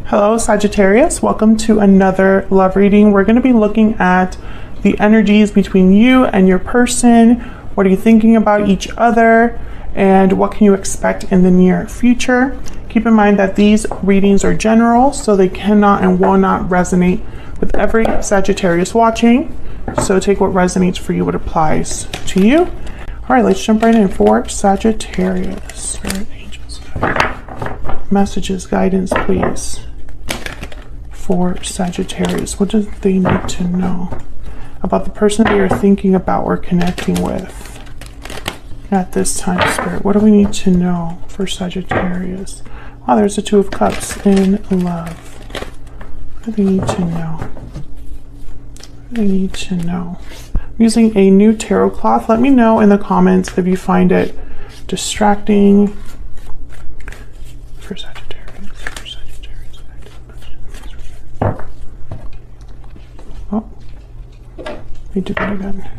Hello Sagittarius, welcome to another love reading. We're going to be looking at the energies between you and your person. What are you thinking about each other and what can you expect in the near future? Keep in mind that these readings are general, so they cannot and will not resonate with every Sagittarius watching. So take what resonates for you, what applies to you. All right, let's jump right in for Sagittarius. Spirit, angels, messages, guidance, please. For Sagittarius, what do they need to know about the person they are thinking about or connecting with at this time, Spirit? What do we need to know for Sagittarius? Oh, there's the Two of Cups in love. What do they need to know? What do they need to know? I'm using a new tarot cloth. Let me know in the comments if you find it distracting for Sagittarius. Oh, let me do that again.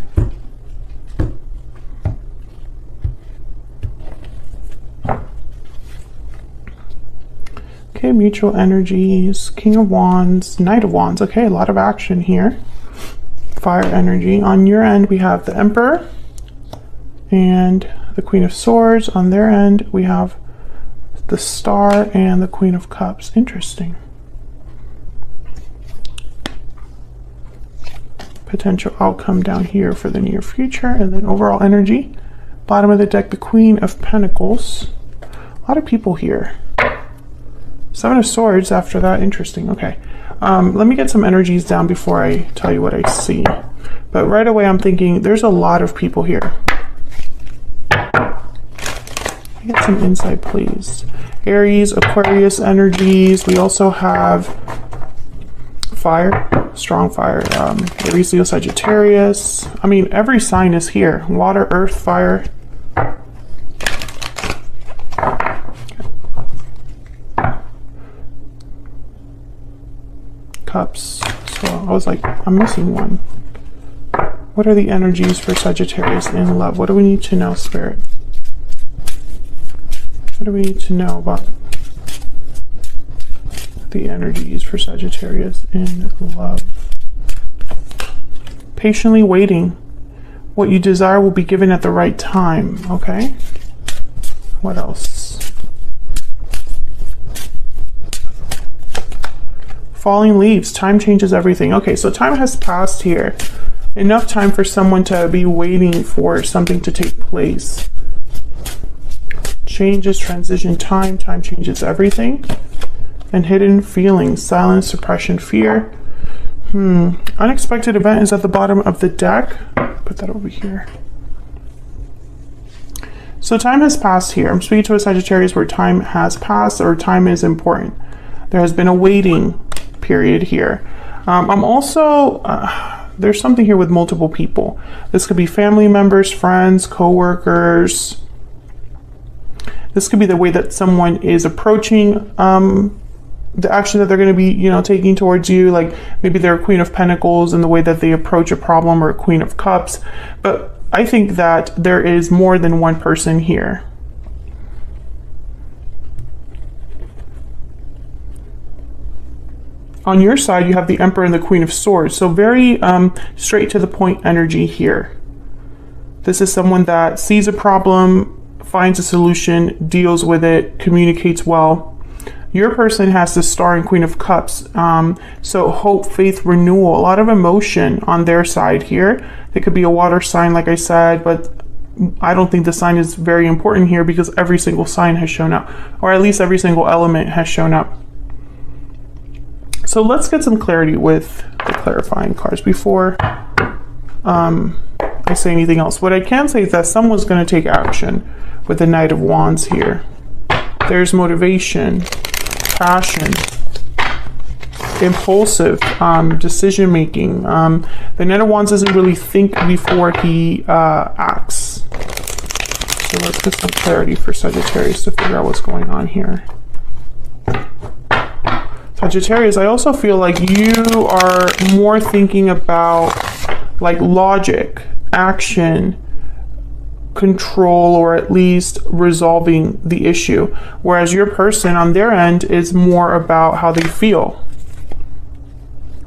Okay, mutual energies, King of Wands, Knight of Wands. Okay, a lot of action here. Fire energy. On your end, we have the Emperor and the Queen of Swords. On their end, we have the Star and the Queen of Cups. Interesting. Potential outcome down here for the near future, and then overall energy. Bottom of the deck, the Queen of Pentacles. A lot of people here. Seven of Swords after that. Interesting. Okay. Let me get some energies down before I tell you what I see. But right away I'm thinking there's a lot of people here. Get some insight, please. Aries, Aquarius energies. We also have fire, strong fire. Aries, Leo, Sagittarius. I mean, every sign is here. Water, earth, fire. Cups. So I was like, I'm missing one. What are the energies for Sagittarius in love? What do we need to know, Spirit? What do we need to know about the energies for Sagittarius in love? Patiently waiting. What you desire will be given at the right time. Okay. What else? Falling leaves. Time changes everything. Okay, so time has passed here. Enough time for someone to be waiting for something to take place. Changes, transition, time changes everything. And hidden feelings, silence, suppression, fear. Unexpected event is at the bottom of the deck. Put that over here. So time has passed here. I'm speaking to a Sagittarius where time has passed or time is important. There has been a waiting period here. I'm also, there's something here with multiple people. This could be family members, friends, co-workers. This could be the way that someone is approaching the action that they're going to be, taking towards you. Like maybe they're a Queen of Pentacles and the way that they approach a problem, or a Queen of Cups. But I think that there is more than one person here. On your side, you have the Emperor and the Queen of Swords. So very straight to the point energy here. This is someone that sees a problem, finds a solution, deals with it, communicates well. Your person has the Star and Queen of Cups. So hope, faith, renewal, a lot of emotion on their side here. It could be a water sign, like I said, but I don't think the sign is very important here because every single sign has shown up, or at least every single element has shown up. So let's get some clarity with the clarifying cards before I say anything else. What I can say is that someone's going to take action with the Knight of Wands here. There's motivation, passion, impulsive decision making. The Knight of Wands doesn't really think before he acts. So let's get some clarity for Sagittarius to figure out what's going on here. Sagittarius, I also feel like you are more thinking about like logic, action, control or at least resolving the issue, whereas your person on their end is more about how they feel.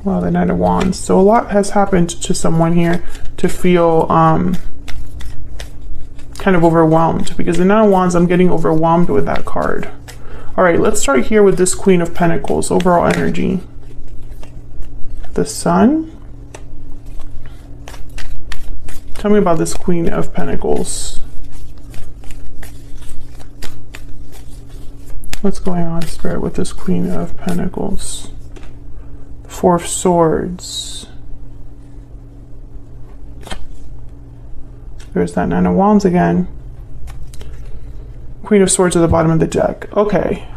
Wow, the Knight of Wands. So a lot has happened to someone here to feel kind of overwhelmed, because the Knight of Wands, I'm getting overwhelmed with that card. All right, let's start here with this Queen of Pentacles, overall energy. The Sun. Tell me about this Queen of Pentacles. What's going on, Spirit, with this Queen of Pentacles? Four of Swords. There's that Nine of Wands again. Queen of Swords at the bottom of the deck. Okay.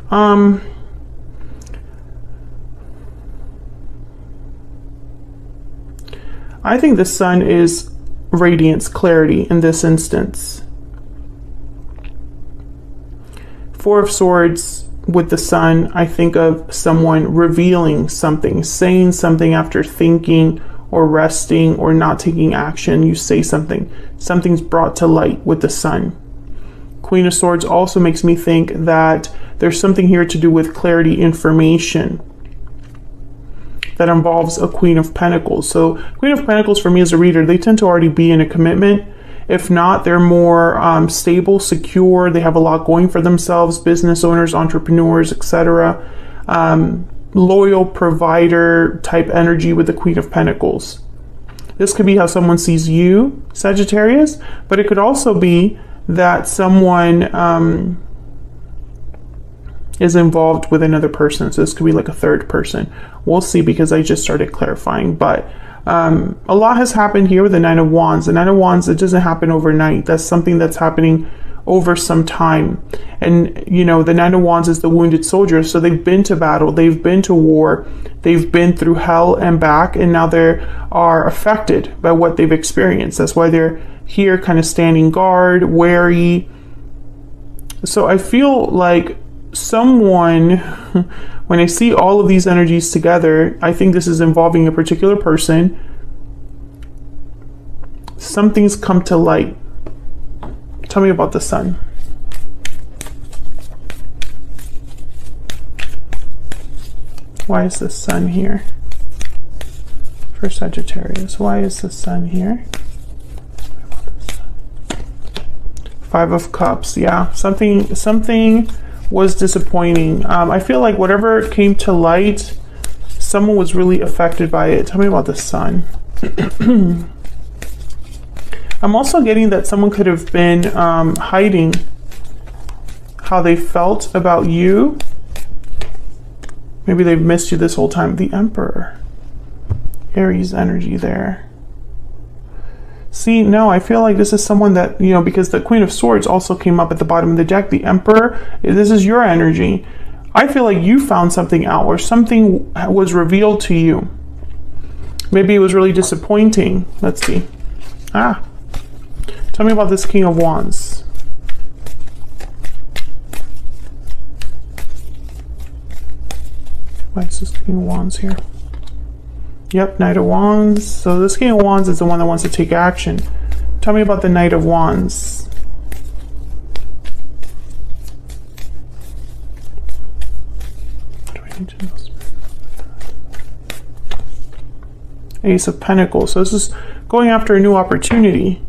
I think the Sun is radiance, clarity in this instance. Four of Swords with the Sun, I think of someone revealing something, saying something after thinking or resting or not taking action. You say something. Something's brought to light with the Sun. Queen of Swords also makes me think that there's something here to do with clarity, information that involves a Queen of Pentacles. So Queen of Pentacles for me as a reader, they tend to already be in a commitment. If not, they're more stable, secure. They have a lot going for themselves, business owners, entrepreneurs, etc. Loyal provider type energy with the Queen of Pentacles. This could be how someone sees you, Sagittarius, but it could also be that someone is involved with another person. So this could be like a third person. We'll see, because I just started clarifying. But a lot has happened here with the Nine of Wands. The Nine of Wands, it doesn't happen overnight. That's something that's happening over some time. And, you know, the Nine of Wands is the wounded soldier. So they've been to battle. They've been to war. They've been through hell and back. And now they are affected by what they've experienced. That's why they're here kind of standing guard, wary. So I feel like someone, when I see all of these energies together, I think this is involving a particular person. Something's come to light. Tell me about the Sun. Why is the Sun here for Sagittarius? Why is the Sun here? Five of Cups. Yeah, something was disappointing. I feel like whatever came to light, someone was really affected by it. Tell me about the Sun. I'm also getting that someone could have been hiding how they felt about you. Maybe they've missed you this whole time. The Emperor. Aries energy there. See, no, I feel like this is someone that, you know, because the Queen of Swords also came up at the bottom of the deck. The Emperor, this is your energy. I feel like you found something out, or something was revealed to you. Maybe it was really disappointing. Let's see. Tell me about this King of Wands. Why is this King of Wands here? Yep, Knight of Wands. So this King of Wands is the one that wants to take action. Tell me about the Knight of Wands. What do I need to know? Ace of Pentacles. So this is going after a new opportunity.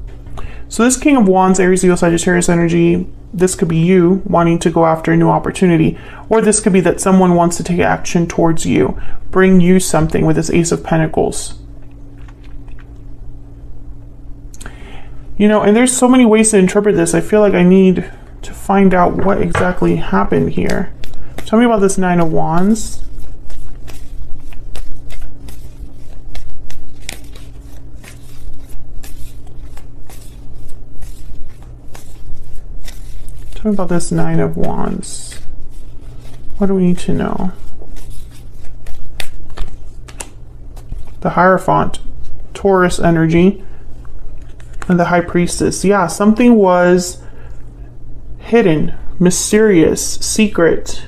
So this King of Wands, Aries, Leo, Sagittarius energy, this could be you wanting to go after a new opportunity, or this could be that someone wants to take action towards you, bring you something with this Ace of Pentacles. You know, and there's so many ways to interpret this. I feel like I need to find out what exactly happened here. Tell me about this Nine of Wands. Tell me about this Nine of Wands. What do we need to know? The Hierophant, Taurus energy, and the High Priestess. Yeah, something was hidden, mysterious, secret.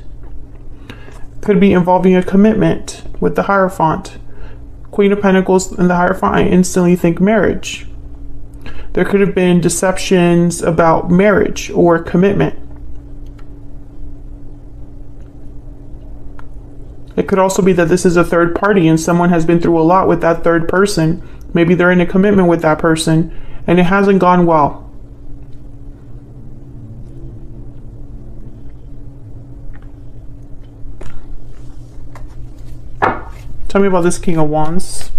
Could be involving a commitment with the Hierophant. Queen of Pentacles and the Hierophant, I instantly think marriage. There could have been deceptions about marriage or commitment. It could also be that this is a third party and someone has been through a lot with that third person. Maybe they're in a commitment with that person and it hasn't gone well. Tell me about this King of Wands.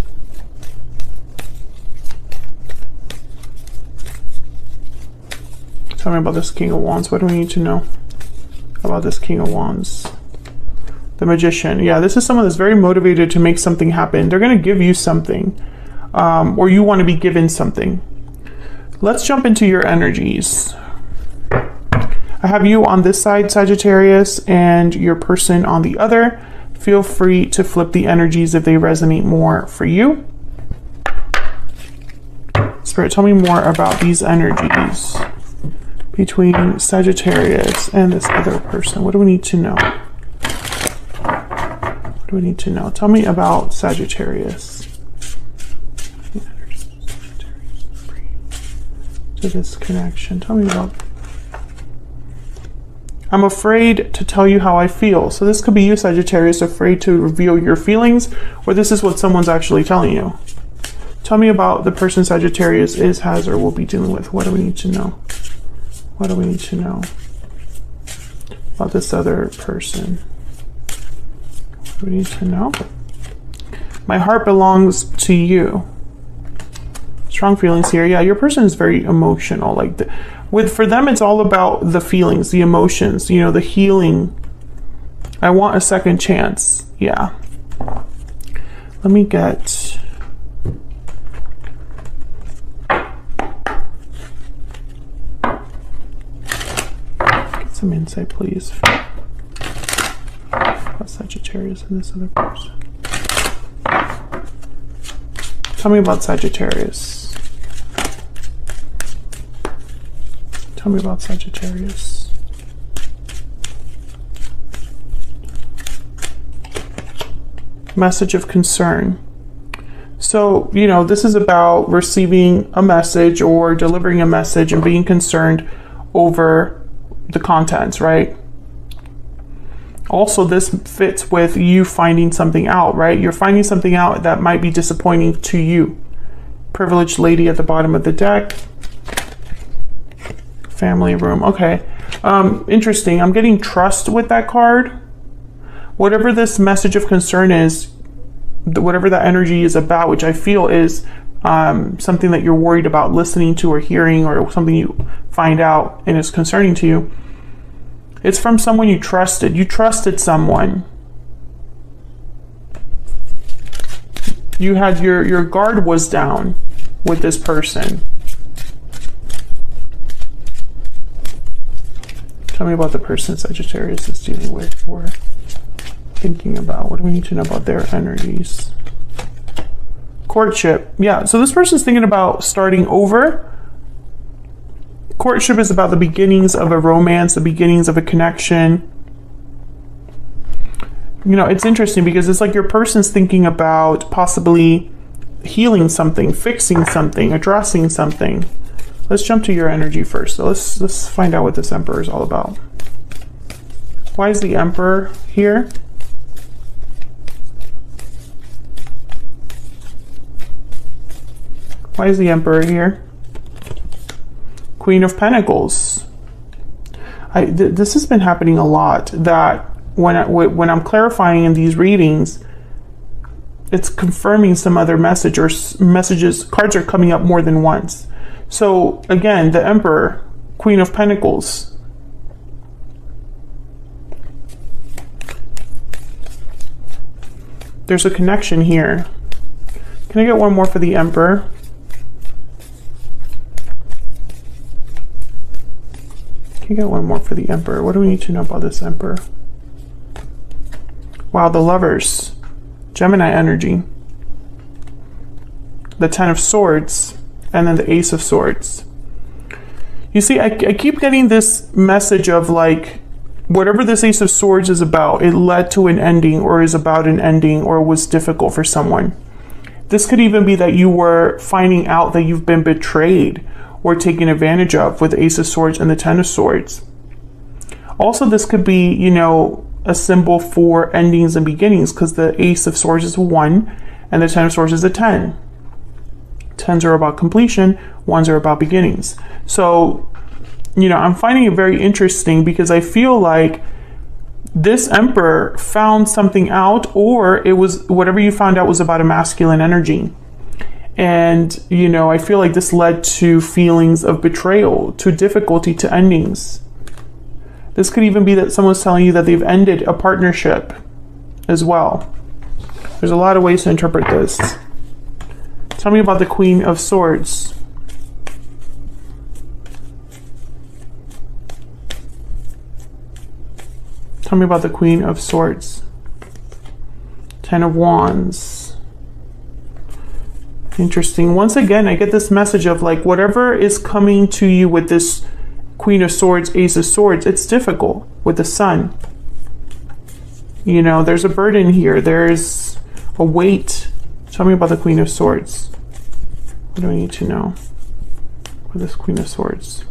Tell me about this King of Wands. What do we need to know about this King of Wands? The Magician. Yeah, this is someone that's very motivated to make something happen. They're going to give you something, or you want to be given something. Let's jump into your energies. I have you on this side, Sagittarius, and your person on the other. Feel free to flip the energies if they resonate more for you. Spirit, tell me more about these energies between Sagittarius and this other person. What do we need to know? What do we need to know? Tell me about Sagittarius. The energies of Sagittarius to this connection. Tell me about... I'm afraid to tell you how I feel. So this could be you, Sagittarius, afraid to reveal your feelings, or this is what someone's actually telling you. Tell me about the person Sagittarius is, has, or will be dealing with. What do we need to know? What do we need to know about this other person? What do we need to know? My heart belongs to you. Strong feelings here. Yeah, your person is very emotional. Like for them, it's all about the feelings, the emotions, you know, the healing. I want a second chance. Yeah. Let me get... some insight, please. About Sagittarius and this other person. Tell me about Sagittarius. Tell me about Sagittarius. Message of concern. So, you know, this is about receiving a message or delivering a message and being concerned over the contents, right? Also, this fits with you finding something out, right? You're finding something out that might be disappointing to you. Privileged lady at the bottom of the deck. Family room. Okay. Interesting. I'm getting trust with that card. Whatever this message of concern is, whatever that energy is about, which I feel is something that you're worried about listening to or hearing, or something you find out and is concerning to you, it's from someone you trusted. You trusted someone. You had your guard was down with this person. Tell me about the person Sagittarius is dealing with or thinking about. What do we need to know about their energies? Courtship. Yeah, so this person's thinking about starting over. Courtship is about the beginnings of a romance, the beginnings of a connection. You know, it's interesting because it's like your person's thinking about possibly healing something, fixing something, addressing something. Let's jump to your energy first. So let's find out what this Emperor is all about. Why is the Emperor here? Why is the Emperor here? Queen of Pentacles. This has been happening a lot, that when I'm clarifying in these readings, it's confirming some other message, or messages, cards are coming up more than once. So again, the Emperor, Queen of Pentacles. There's a connection here. Can I get one more for the Emperor? Can I get one more for the Emperor? What do we need to know about this Emperor? Wow, the Lovers. Gemini energy. The Ten of Swords. And then the Ace of Swords. You see, I keep getting this message of like, whatever this Ace of Swords is about, it led to an ending, or is about an ending, or was difficult for someone. This could even be that you were finding out that you've been betrayed or taken advantage of with the Ace of Swords and the Ten of Swords. Also, this could be, you know, a symbol for endings and beginnings, because the Ace of Swords is a 1 and the Ten of Swords is a 10. 10s are about completion, 1s are about beginnings. So, you know, I'm finding it very interesting because I feel like this Emperor found something out, or it was whatever you found out was about a masculine energy. And, you know, I feel like this led to feelings of betrayal, to difficulty, to endings. This could even be that someone's telling you that they've ended a partnership as well. There's a lot of ways to interpret this. Tell me about the Queen of Swords. Tell me about the Queen of Swords. Ten of Wands. Interesting. Once again, I get this message of like whatever is coming to you with this Queen of Swords, Ace of Swords, it's difficult with the Sun. You know, there's a burden here. There's a weight. Tell me about the Queen of Swords. What do I need to know for this Queen of Swords?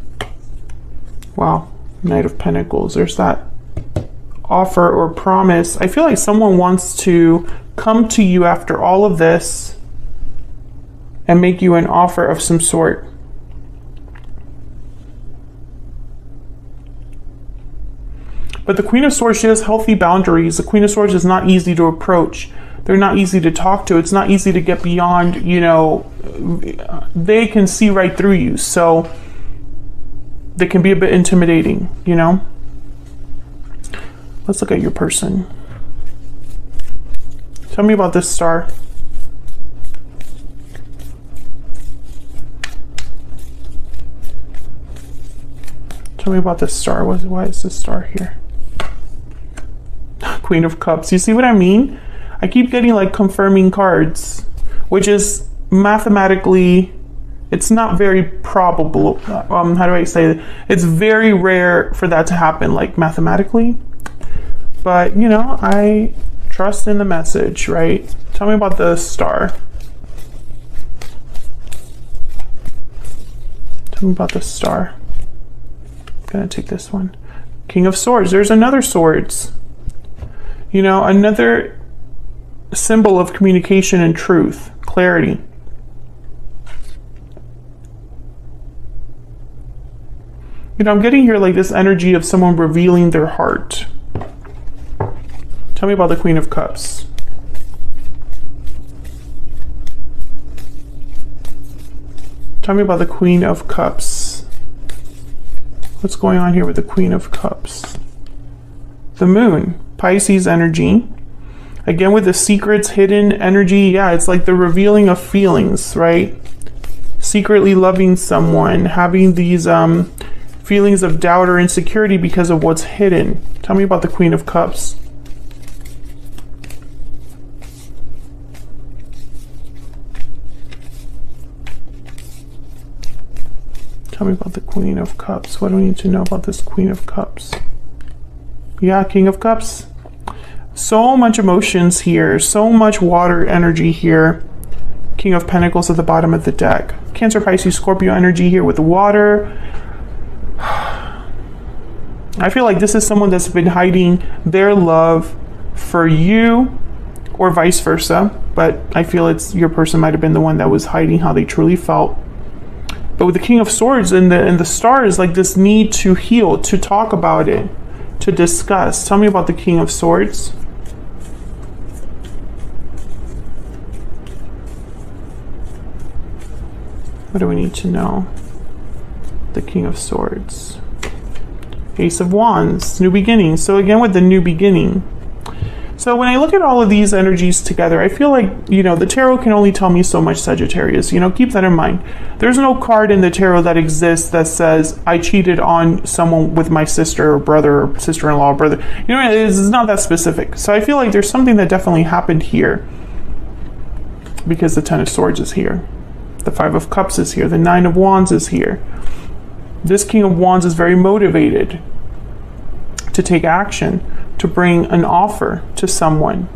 Wow. Knight of Pentacles. There's that offer or promise. I feel like someone wants to come to you after all of this and make you an offer of some sort. But the Queen of Swords, she has healthy boundaries. The Queen of Swords is not easy to approach. They're not easy to talk to. It's not easy to get beyond, you know, they can see right through you. So they can be a bit intimidating, you know. Let's look at your person. Tell me about this star. Tell me about this star. Why is this star here? Queen of Cups. You see what I mean? I keep getting like confirming cards, which is mathematically, it's not very probable. How do I say it? It's very rare for that to happen, like mathematically. But, you know, I trust in the message, right? Tell me about the star. Tell me about the star. I'm gonna take this one. King of Swords. There's another swords. You know, another symbol of communication and truth, clarity. You know, I'm getting here like this energy of someone revealing their heart. Tell me about the Queen of Cups. Tell me about the Queen of Cups. What's going on here with the Queen of Cups? The Moon, Pisces energy. Again, with the secrets, hidden energy. Yeah, it's like the revealing of feelings, right? Secretly loving someone, having these feelings of doubt or insecurity because of what's hidden. Tell me about the Queen of Cups. Tell me about the Queen of Cups. What do we need to know about this Queen of Cups? Yeah, King of Cups. So much emotions here. So much water energy here. King of Pentacles at the bottom of the deck. Cancer, Pisces, Scorpio energy here with the water. I feel like this is someone that's been hiding their love for you or vice versa. But I feel it's your person might have been the one that was hiding how they truly felt. But with the King of Swords and the stars, like this need to heal, to talk about it, to discuss. Tell me about the King of Swords. What do we need to know? The King of Swords. Ace of Wands, new beginning. So again, with the new beginning. So when I look at all of these energies together, I feel like, you know, the tarot can only tell me so much, Sagittarius. You know, keep that in mind. There's no card in the tarot that exists that says, I cheated on someone with my sister or brother or sister-in-law or brother. You know, it's not that specific. So I feel like there's something that definitely happened here because the Ten of Swords is here. The Five of Cups is here. The Nine of Wands is here. This King of Wands is very motivated to take action, to bring an offer to someone.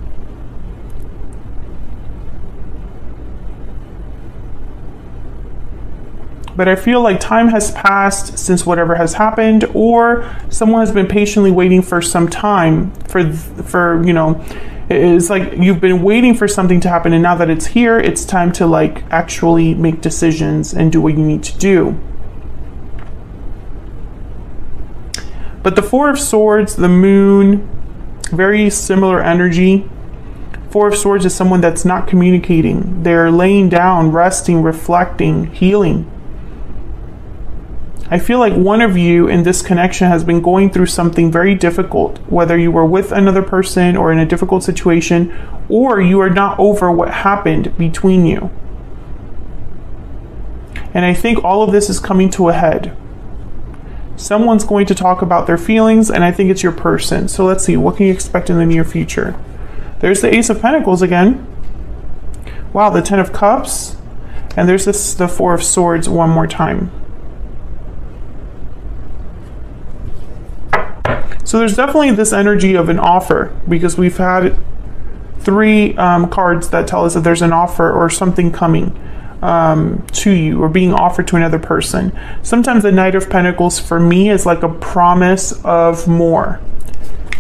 But I feel like time has passed since whatever has happened, or someone has been patiently waiting for some time for you know, it's like you've been waiting for something to happen, and now that it's here, it's time to like actually make decisions and do what you need to do. But the Four of Swords, the Moon, very similar energy. Four of Swords is someone that's not communicating. They're laying down, resting, reflecting, healing. I feel like one of you in this connection has been going through something very difficult, whether you were with another person or in a difficult situation, or you are not over what happened between you. And I think all of this is coming to a head. Someone's going to talk about their feelings, and I think it's your person. So let's see, what can you expect in the near future? There's the Ace of Pentacles again. Wow, the Ten of Cups. And there's the Four of Swords one more time. So there's definitely this energy of an offer, because we've had three cards that tell us that there's an offer or something coming to you, or being offered to another person. Sometimes the Knight of Pentacles for me is like a promise of more.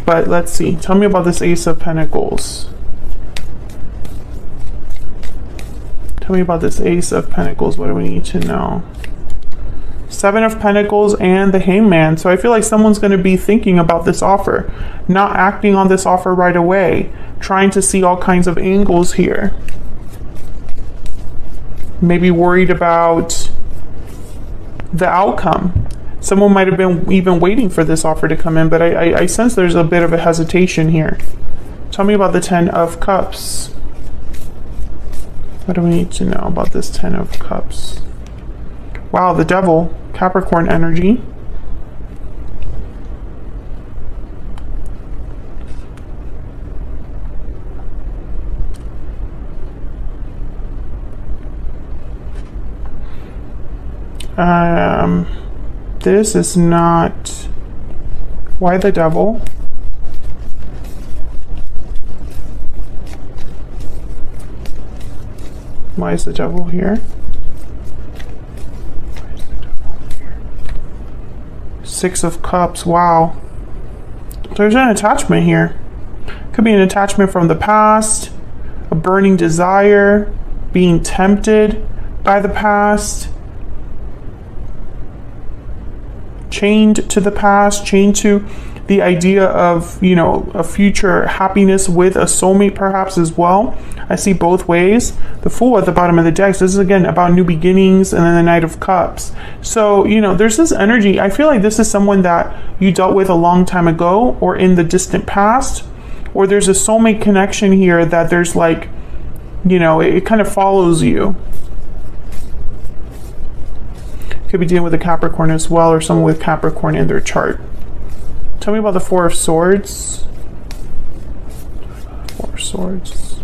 But let's see. Tell me about this Ace of Pentacles. Tell me about this Ace of Pentacles. What do we need to know? Seven of Pentacles and the Hangman. So I feel like someone's going to be thinking about this offer, not acting on this offer right away, trying to see all kinds of angles here. Maybe worried about the outcome. Someone might have been even waiting for this offer to come in, but I sense there's a bit of a hesitation here. Tell me about the Ten of Cups. What do we need to know about this Ten of Cups? Wow, the Devil, Capricorn energy. This is not... Why the Devil? Why is the Devil here? Six of Cups, wow. There's an attachment here. Could be an attachment from the past, a burning desire, being tempted by the past, chained to the past, chained to the idea of, you know, a future happiness with a soulmate perhaps as well. I see both ways. The Fool at the bottom of the deck. So this is again about new beginnings, and then the Knight of Cups. So, you know, there's this energy. I feel like this is someone that you dealt with a long time ago or in the distant past, or there's a soulmate connection here that there's like, you know, it kind of follows you. Could be dealing with a Capricorn as well, or someone with Capricorn in their chart. Tell me about the Four of Swords. Four of Swords.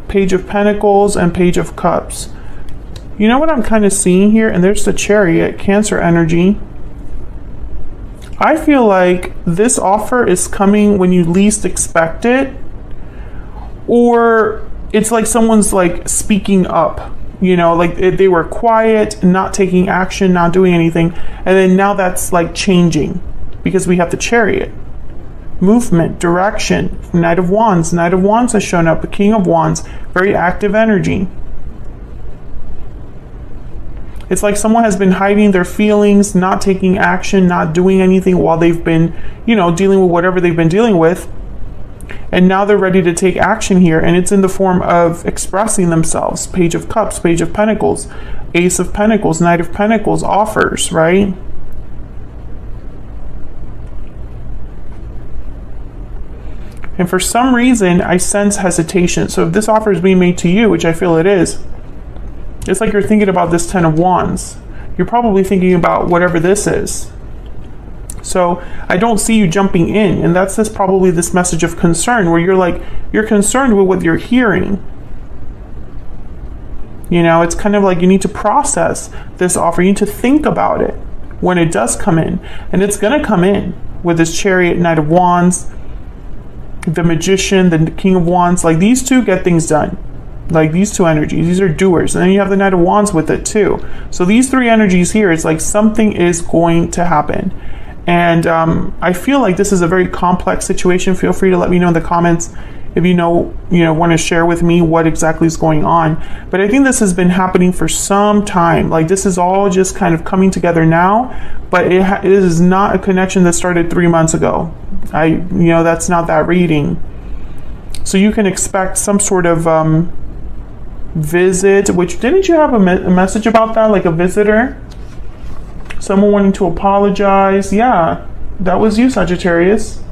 Page of Pentacles and Page of Cups. You know what I'm kind of seeing here? And there's the Chariot, Cancer energy. I feel like this offer is coming when you least expect it, or it's like someone's like speaking up, you know, like they were quiet, not taking action, not doing anything. And then now that's like changing because we have the Chariot. Movement, direction, Knight of Wands. Knight of Wands has shown up, the King of Wands, very active energy. It's like someone has been hiding their feelings, not taking action, not doing anything while they've been, you know, dealing with whatever they've been dealing with. And now they're ready to take action here, and it's in the form of expressing themselves. Page of Cups, Page of Pentacles, Ace of Pentacles, Knight of Pentacles, offers, right? And for some reason, I sense hesitation. So if this offer is being made to you, which I feel it is, it's like you're thinking about this Ten of Wands. You're probably thinking about whatever this is. So I don't see you jumping in, and that's probably this message of concern, where you're like, you're concerned with what you're hearing. You know, it's kind of like you need to process this offer. You need to think about it when it does come in, and it's going to come in with this Chariot, Knight of Wands, the Magician, the King of Wands. Like, these two get things done. Like these two energies, these are doers. And then you have the Knight of Wands with it too. So these three energies here, it's like something is going to happen. And I feel like this is a very complex situation. Feel free to let me know in the comments if you know, want to share with me what exactly is going on. But I think this has been happening for some time. Like this is all just kind of coming together now, but it is not a connection that started 3 months ago. That's not that reading. So you can expect some sort of visit, which didn't you have a message about that, like a visitor? Someone wanting to apologize. Yeah, that was you, Sagittarius.